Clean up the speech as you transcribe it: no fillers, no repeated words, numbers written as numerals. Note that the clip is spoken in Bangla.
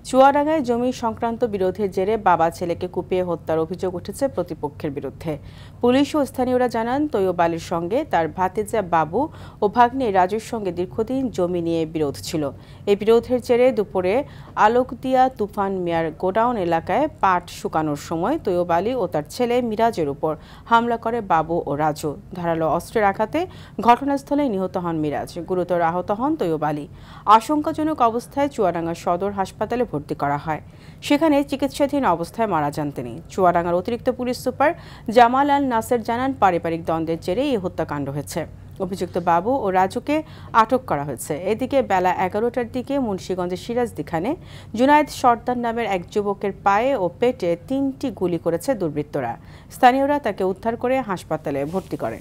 চুয়াডাঙ্গায় জমি সংক্রান্ত বিরোধের জেরে বাবা ছেলেকে কুপিয়ে হত্যার অভিযোগ উঠেছে প্রতিপক্ষের বিরুদ্ধে। পুলিশ ও স্থানীয়রা জানান, তৈয়ব আলীর সঙ্গে তার ভাতিজা বাবু ও ভাগ্নে রাজুর সঙ্গে দীর্ঘদিন জমি নিয়ে বিরোধ ছিল। এই বিরোধের জেরে দুপুরে আলোকদিয়া তুফান মিয়ার গোডাউন এলাকায় পাট শুকানোর সময় তৈয়ব আলী ও তার ছেলে মিরাজের উপর হামলা করে বাবু ও রাজু। ধারালো অস্ত্রের আঘাতে ঘটনাস্থলেই নিহত হন মিরাজ। গুরুতর আহত হন তৈয়ব আলী। আশঙ্কাজনক অবস্থায় চুয়াডাঙ্গা সদর হাসপাতালে ভর্তি করা হয়। সেখানে চিকিৎসাধীন অবস্থায় মারা যান তিনি। চুয়াডাঙ্গার অতিরিক্ত পুলিশ সুপার জামাল আল নাসের জানান, পারিবারিক দ্বন্দ্বের জেরে এই হত্যাকাণ্ড হয়েছে। অভিযুক্ত বাবু ও রাজুকে আটক করা হয়েছে। এদিকে বেলা 11টার দিকে মুন্সিগঞ্জের সিরাজদিখানে জুনায়েদ সর্দার নামের এক যুবকের পায়ে ও পেটে 3টি গুলি করেছে দুর্বৃত্তরা। স্থানীয়রা তাকে উদ্ধার করে হাসপাতালে ভর্তি করে।